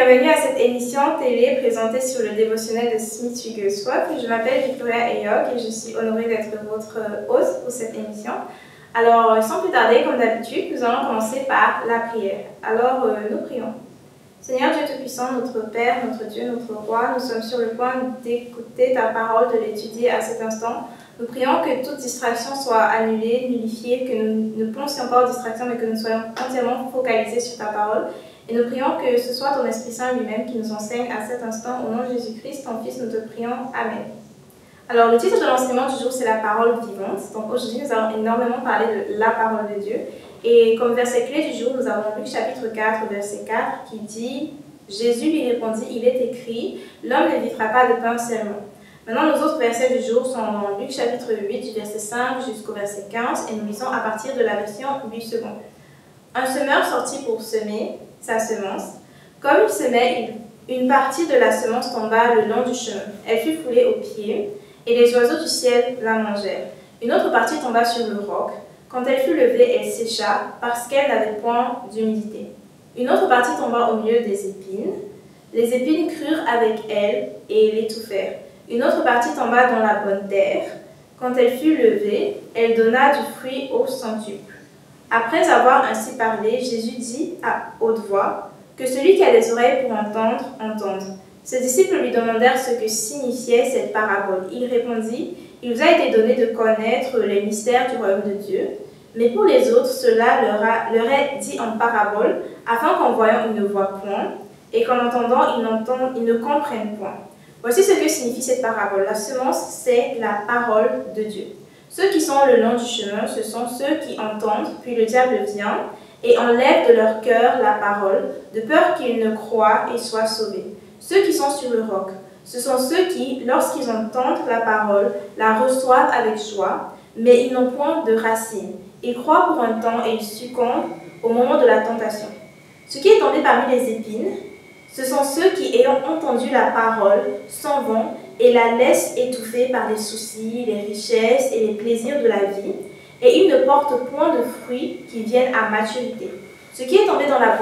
bienvenue à cette émission télé présentée sur le dévotionnel de Smith Wigglesworth. Je m'appelle Victoria Eyok et je suis honorée d'être votre hôte pour cette émission. Alors, sans plus tarder, comme d'habitude, nous allons commencer par la prière. Alors, nous prions. Seigneur Dieu Tout-Puissant, notre Père, notre Dieu, notre Roi, nous sommes sur le point d'écouter ta parole, de l'étudier à cet instant. Nous prions que toute distraction soit annulée, nullifiée, que nous ne pensions pas aux distractions, mais que nous soyons entièrement focalisés sur ta parole. Et nous prions que ce soit ton Esprit Saint lui-même qui nous enseigne à cet instant. Au nom de Jésus-Christ, ton Fils, nous te prions. Amen. Alors, le titre de l'enseignement du jour, c'est la parole vivante. Donc, aujourd'hui, nous allons énormément parler de la parole de Dieu. Et comme verset clé du jour, nous avons Luc chapitre 4, verset 4, qui dit « Jésus lui répondit, il est écrit, l'homme ne vivra pas de pain seulement. » Maintenant, nos autres versets du jour sont dans Luc chapitre 8, du verset 5 jusqu'au verset 15, et nous lisons à partir de la version 8 secondes. Un semeur sortit pour semer sa semence. Comme il semait, une partie de la semence tomba le long du chemin. Elle fut foulée aux pieds, et les oiseaux du ciel la mangèrent. Une autre partie tomba sur le roc. Quand elle fut levée, elle sécha, parce qu'elle n'avait point d'humidité. Une autre partie tomba au milieu des épines. Les épines crurent avec elle et l'étouffèrent. Une autre partie tomba dans la bonne terre. Quand elle fut levée, elle donna du fruit au centuple. Après avoir ainsi parlé, Jésus dit à haute voix, « Que celui qui a des oreilles pour entendre, entende. » Ses disciples lui demandèrent ce que signifiait cette parabole. Il répondit, « Il vous a été donné de connaître les mystères du royaume de Dieu, mais pour les autres, cela leur est dit en parabole, afin qu'en voyant ils ne voient point, et qu'en entendant ils ne comprennent point. » Voici ce que signifie cette parabole. La semence, c'est la parole de Dieu. Ceux qui sont le long du chemin, ce sont ceux qui entendent, puis le diable vient et enlève de leur cœur la parole, de peur qu'ils ne croient et soient sauvés. Ceux qui sont sur le roc, ce sont ceux qui, lorsqu'ils entendent la parole, la reçoivent avec joie, mais ils n'ont point de racines. Ils croient pour un temps et ils succombent au moment de la tentation. Ce qui est tombé parmi les épines, ce sont ceux qui, ayant entendu la parole, s'en vont et la laissent étouffer par les soucis, les richesses et les plaisirs de la vie, et ils ne portent point de fruits qui viennent à maturité. Ce qui est tombé dans la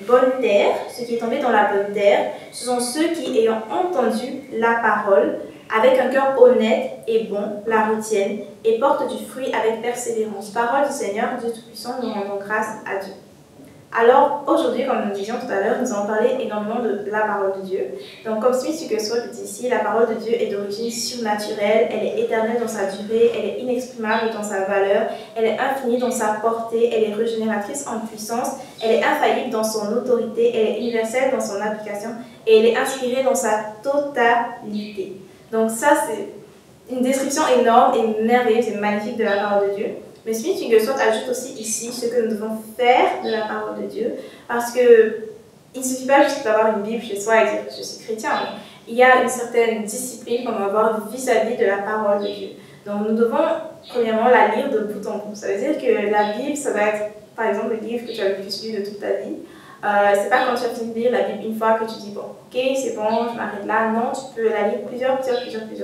bonne terre, ce sont ceux qui, ayant entendu la parole, avec un cœur honnête et bon, la retiennent et portent du fruit avec persévérance. Parole du Seigneur, Dieu Tout-Puissant, nous rendons grâce à Dieu. Alors, aujourd'hui, comme nous disions tout à l'heure, nous allons parler énormément de la parole de Dieu. Donc, comme Smith Wigglesworth dit ici, la parole de Dieu est d'origine surnaturelle, elle est éternelle dans sa durée, elle est inexprimable dans sa valeur, elle est infinie dans sa portée, elle est régénératrice en puissance, elle est infaillible dans son autorité, elle est universelle dans son application et elle est inspirée dans sa totalité. Donc ça, c'est une description énorme et merveilleuse et magnifique de la parole de Dieu. Mais Smith Wigglesworth ajoute aussi ici ce que nous devons faire de la parole de Dieu, parce que il ne suffit pas juste d'avoir une Bible chez soi et dire « je suis chrétien », mais il y a une certaine discipline qu'on doit avoir vis-à-vis de la parole de Dieu. Donc nous devons premièrement la lire de bout en bout. Ça veut dire que la Bible, ça va être par exemple le livre que tu as le plus lu de toute ta vie. C'est pas quand tu as fini de lire la Bible une fois que tu dis bon, ok, c'est bon, je m'arrête là. Non, tu peux la lire plusieurs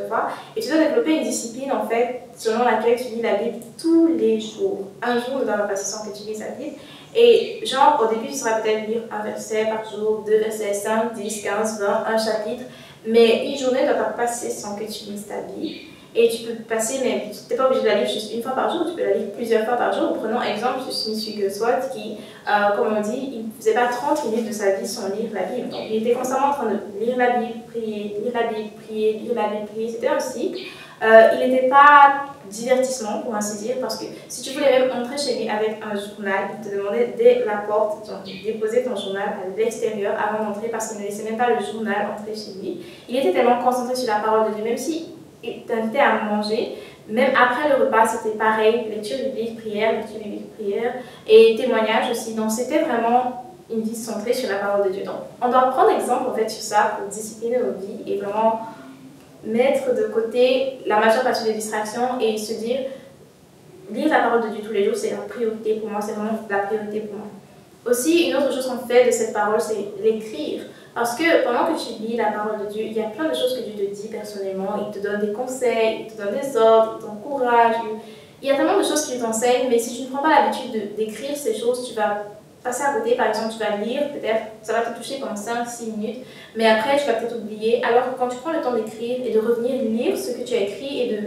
fois. Et tu dois développer une discipline en fait, selon laquelle tu lis la Bible tous les jours. Un jour ne doit pas passer sans que tu lises la Bible. Et genre, au début, tu sauras peut-être lire un verset par jour, 2 versets, 5, 10, 15, 20, un chapitre. Mais une journée ne doit pas passer sans que tu lises ta Bible. Et tu peux passer, mais tu n'es pas obligé de la lire juste une fois par jour, tu peux la lire plusieurs fois par jour. Prenons exemple de Smith Wigglesworth qui, comme on dit, il ne faisait pas 30 minutes de sa vie sans lire la Bible. Donc il était constamment en train de lire la Bible, prier, lire la Bible, prier, lire la Bible, prier. C'était un cycle. Il n'était pas divertissement, pour ainsi dire, parce que si tu voulais même entrer chez lui avec un journal, il te demandait dès la porte, de déposer ton journal à l'extérieur avant d'entrer, parce qu'il ne laissait même pas le journal entrer chez lui. Il était tellement concentré sur la parole de Dieu, même si il t'invitait à manger, même après le repas, c'était pareil, lecture biblique, prière, et témoignage aussi. Donc c'était vraiment une vie centrée sur la parole de Dieu. Donc on doit prendre exemple en fait sur ça pour discipliner nos vies et vraiment mettre de côté la majeure partie des distractions et se dire, lire la parole de Dieu tous les jours, c'est la priorité pour moi, c'est vraiment la priorité pour moi. Aussi, une autre chose qu'on fait de cette parole, c'est l'écrire. Parce que pendant que tu lis la parole de Dieu, il y a plein de choses que Dieu te dit personnellement. Il te donne des conseils, il te donne des ordres, il t'encourage. Il y a tellement de choses qu'il t'enseigne, mais si tu ne prends pas l'habitude d'écrire ces choses, tu vas passer à côté. Par exemple, tu vas lire, peut-être, ça va te toucher pendant 5-6 minutes, mais après, tu vas peut-être oublier. Alors que quand tu prends le temps d'écrire et de revenir lire ce que tu as écrit et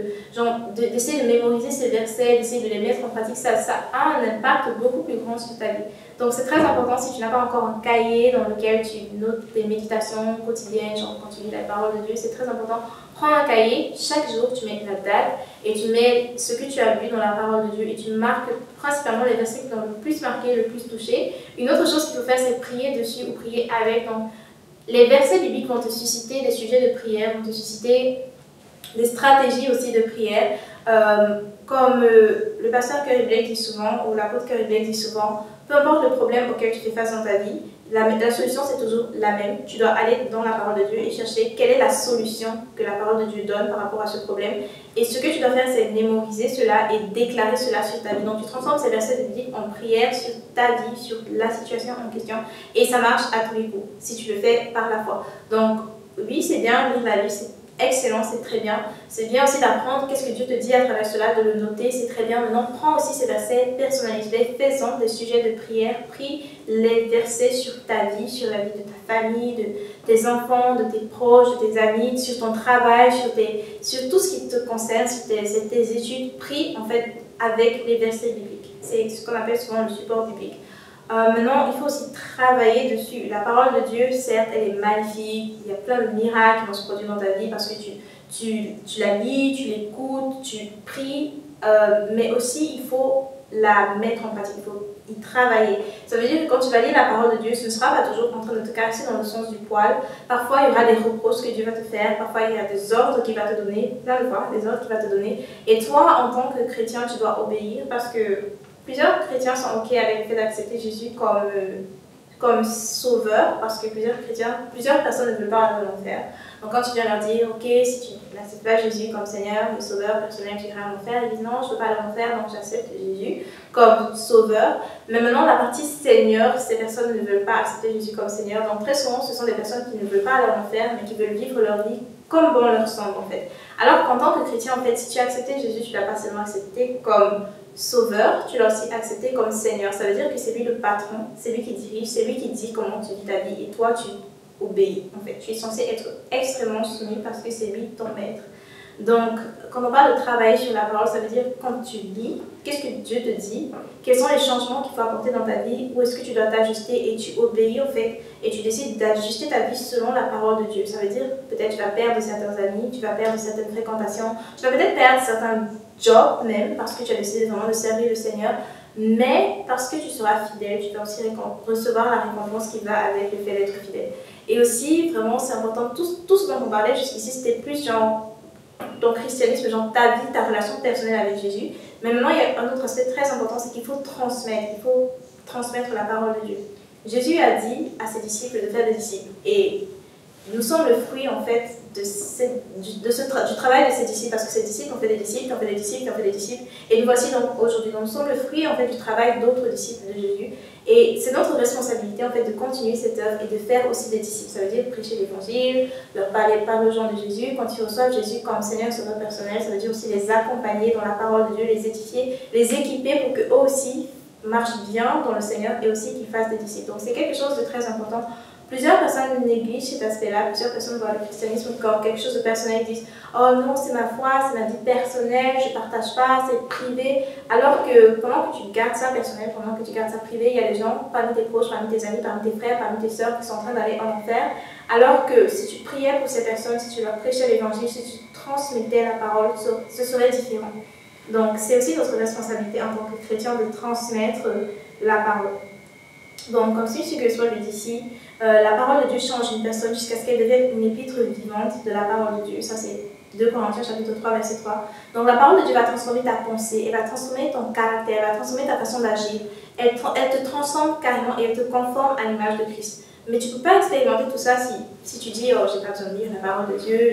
d'essayer de mémoriser ces versets, d'essayer de les mettre en pratique, ça a un impact beaucoup plus grand sur ta vie. Donc, c'est très important si tu n'as pas encore un cahier dans lequel tu notes tes méditations quotidiennes, genre quand tu lis la parole de Dieu, c'est très important. Prends un cahier, chaque jour tu mets la date et tu mets ce que tu as lu dans la parole de Dieu et tu marques principalement les versets qui t'ont le plus marqué, le plus touché. Une autre chose qu'il faut faire, c'est prier dessus ou prier avec. Donc, les versets bibliques vont te susciter des sujets de prière, vont te susciter des stratégies aussi de prière. Comme le pasteur Curry Blake dit souvent, ou l'apôtre Curry Blake dit souvent, peu importe le problème auquel tu fais face dans ta vie, la solution c'est toujours la même. Tu dois aller dans la parole de Dieu et chercher quelle est la solution que la parole de Dieu donne par rapport à ce problème. Et ce que tu dois faire, c'est mémoriser cela et déclarer cela sur ta vie. Donc tu transformes ces versets bibliques en prière sur ta vie, sur la situation en question. Et ça marche à tous les coups, si tu le fais par la foi. Donc oui, c'est bien lire la Bible, c'est excellent, c'est très bien. C'est bien aussi d'apprendre qu'est-ce que Dieu te dit à travers cela, de le noter, c'est très bien. Maintenant, prends aussi ces versets, personnalise-les, fais-en des sujets de prière, prie les versets sur ta vie, sur la vie de ta famille, de tes enfants, de tes proches, de tes amis, sur ton travail, sur tout ce qui te concerne, sur tes études. Prie en fait avec les versets bibliques. C'est ce qu'on appelle souvent le support biblique. Maintenant, il faut aussi travailler dessus. La parole de Dieu, certes, elle est magnifique. Il y a plein de miracles qui vont se produire dans ta vie parce que tu la lis, tu l'écoutes, tu pries. Mais aussi, il faut la mettre en pratique. Il faut y travailler. Ça veut dire que quand tu vas lire la parole de Dieu, ce ne sera pas toujours en train de te caresser dans le sens du poil. Parfois, il y aura des reproches que Dieu va te faire. Parfois, il y a des ordres qu'il va te donner. Plein de fois, des ordres qu'il va te donner. Et toi, en tant que chrétien, tu dois obéir parce que plusieurs chrétiens sont OK avec le fait d'accepter Jésus comme sauveur, parce que plusieurs personnes ne veulent pas aller en enfer. Donc quand tu viens leur dire, OK, si tu n'acceptes pas Jésus comme Seigneur, le sauveur personnel, tu iras en enfer, ils disent non, je ne veux pas aller en enfer, donc j'accepte Jésus comme sauveur. Mais maintenant, la partie Seigneur, ces personnes ne veulent pas accepter Jésus comme Seigneur. Donc très souvent, ce sont des personnes qui ne veulent pas aller en enfer, mais qui veulent vivre leur vie comme bon leur semble en fait. Alors qu'en tant que chrétien, en fait, si tu as accepté Jésus, tu ne l'as pas seulement accepté comme sauveur, tu l'as aussi accepté comme Seigneur. Ça veut dire que c'est lui le patron, c'est lui qui dirige, c'est lui qui dit comment tu vis ta vie et toi tu obéis. En fait, tu es censé être extrêmement soumis parce que c'est lui ton maître. Donc, quand on parle de travailler sur la parole, ça veut dire quand tu lis, qu'est-ce que Dieu te dit, quels sont les changements qu'il faut apporter dans ta vie, où est-ce que tu dois t'ajuster et tu obéis en fait, et tu décides d'ajuster ta vie selon la parole de Dieu. Ça veut dire peut-être tu vas perdre certains amis, tu vas perdre certaines fréquentations, tu vas peut-être perdre certains jobs même parce que tu as décidé vraiment de servir le Seigneur, mais parce que tu seras fidèle, tu vas aussi recevoir la récompense qui va avec le fait d'être fidèle. Et aussi, vraiment, c'est important, tout ce dont on parlait jusqu'ici, c'était plus genre ton christianisme, genre ta vie, ta relation personnelle avec Jésus. Mais maintenant, il y a un autre aspect très important, c'est qu'il faut transmettre la parole de Dieu. Jésus a dit à ses disciples de faire des disciples. Et nous sommes le fruit, en fait, du travail de ces disciples, parce que ces disciples ont fait des disciples, qui ont fait des disciples, qui ont fait des disciples. Et nous voici donc aujourd'hui. Donc, nous sommes le fruit, en fait, du travail d'autres disciples de Jésus. Et c'est notre responsabilité, en fait, de continuer cette œuvre et de faire aussi des disciples. Ça veut dire prêcher l'évangile, leur parler aux gens de Jésus. Quand ils reçoivent Jésus comme Seigneur, Sauveur personnel, ça veut dire aussi les accompagner dans la parole de Dieu, les édifier, les équiper pour qu'eux aussi marchent bien dans le Seigneur et aussi qu'ils fassent des disciples. Donc, c'est quelque chose de très important. Plusieurs personnes négligent cet aspect-là, plusieurs personnes voient le christianisme comme quelque chose de personnel, ils disent « Oh non, c'est ma foi, c'est ma vie personnelle, je ne partage pas, c'est privé ». Alors que pendant que tu gardes ça personnel, pendant que tu gardes ça privé, il y a des gens parmi tes proches, parmi tes amis, parmi tes frères, parmi tes sœurs qui sont en train d'aller en enfer. Alors que si tu priais pour ces personnes, si tu leur prêchais l'évangile, si tu transmettais la parole, ce serait différent. Donc c'est aussi notre responsabilité en tant que chrétien de transmettre la parole. Donc, comme si que soit le dit ici, la parole de Dieu change une personne jusqu'à ce qu'elle devienne une épître vivante de la parole de Dieu. Ça, c'est 2 Corinthiens chapitre 3, verset 3. Donc, la parole de Dieu va transformer ta pensée, elle va transformer ton caractère, elle va transformer ta façon d'agir. Elle te transforme carrément et elle te conforme à l'image de Christ. Mais tu ne peux pas expérimenter tout ça si tu dis « Oh, j'ai pas besoin de lire la parole de Dieu,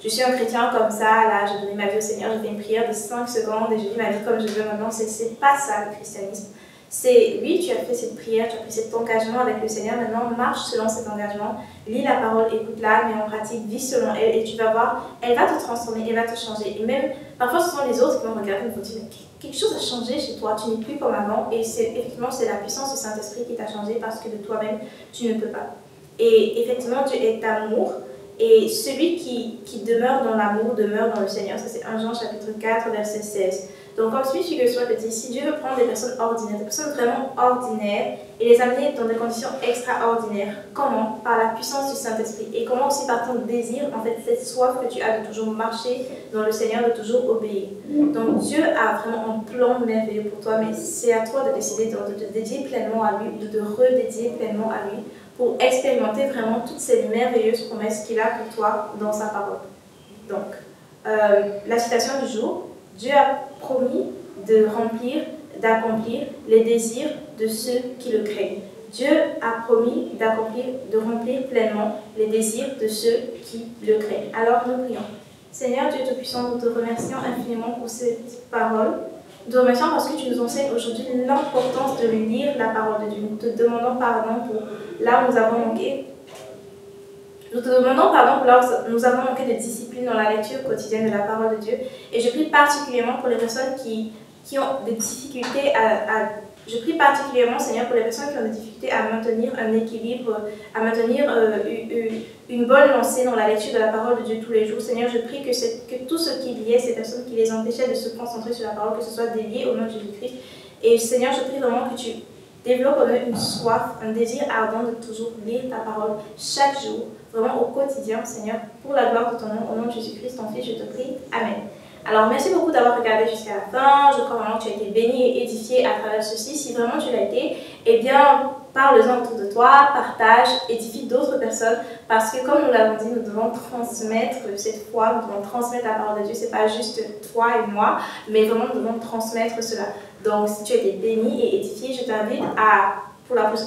je suis un chrétien comme ça, là, j'ai donné ma vie au Seigneur, j'ai fait une prière de 5 secondes et je vis ma vie comme je veux maintenant. » C'est pas ça le christianisme. C'est, oui, tu as fait cette prière, tu as pris cet engagement avec le Seigneur, maintenant marche selon cet engagement, lis la parole, écoute-la, mets en pratique, vis selon elle et tu vas voir, elle va te transformer, elle va te changer. Et même, parfois ce sont les autres qui vont regarder et vont dire, quelque chose a changé chez toi, tu n'es plus comme avant. Et effectivement, c'est la puissance du Saint-Esprit qui t'a changé parce que de toi-même, tu ne peux pas. Et effectivement, Dieu est amour. Et celui qui demeure dans l'amour demeure dans le Seigneur. Ça, c'est 1 Jean chapitre 4, verset 16. Donc, comme Smith Wigglesworth le dit, si Dieu veut prendre des personnes ordinaires, des personnes vraiment ordinaires, et les amener dans des conditions extraordinaires, comment? Par la puissance du Saint-Esprit. Et comment aussi par ton désir, en fait, cette soif que tu as de toujours marcher dans le Seigneur, de toujours obéir. Donc, Dieu a vraiment un plan merveilleux pour toi, mais c'est à toi de décider de te dédier pleinement à lui, de te redédier pleinement à lui, pour expérimenter vraiment toutes ces merveilleuses promesses qu'il a pour toi dans sa parole. Donc, la citation du jour, Dieu a promis de remplir, d'accomplir les désirs de ceux qui le craignent. Dieu a promis d'accomplir, de remplir pleinement les désirs de ceux qui le craignent. Alors nous prions. Seigneur Dieu Tout-Puissant, nous te remercions infiniment pour cette parole. Nous te remercions parce que tu nous enseignes aujourd'hui l'importance de lire la parole de Dieu. Nous te demandons pardon pour là où nous avons manqué. Nous te demandons pardon pour là où nous avons manqué de discipline dans la lecture quotidienne de la parole de Dieu. Et je prie particulièrement pour les personnes qui ont des difficultés je prie particulièrement, Seigneur, pour les personnes qui ont des difficultés à maintenir un équilibre, à maintenir une bonne lancée dans la lecture de la parole de Dieu tous les jours. Seigneur, je prie que tout ce qui liait ces personnes qui les empêchaient de se concentrer sur la parole, que ce soit délié au nom de Jésus-Christ. Et Seigneur, je prie vraiment que tu développes en eux une soif, un désir ardent de toujours lire ta parole chaque jour, vraiment au quotidien, Seigneur, pour la gloire de ton nom, au nom de Jésus-Christ, ton Fils, je te prie. Amen. Alors, merci beaucoup d'avoir regardé jusqu'à la fin. Je crois vraiment que tu as été béni et édifié à travers ceci. Si vraiment tu l'as été, eh bien, parle-en autour de toi, partage, édifie d'autres personnes. Parce que, comme nous l'avons dit, nous devons transmettre cette foi, nous devons transmettre la parole de Dieu. Ce n'est pas juste toi et moi, mais vraiment, nous devons transmettre cela. Donc, si tu as été béni et édifié, je t'invite à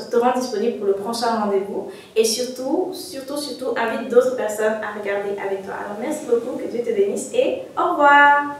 te rendre disponible pour le prochain rendez-vous. Et surtout, invite d'autres personnes à regarder avec toi. Alors, merci beaucoup, que Dieu te bénisse et au revoir!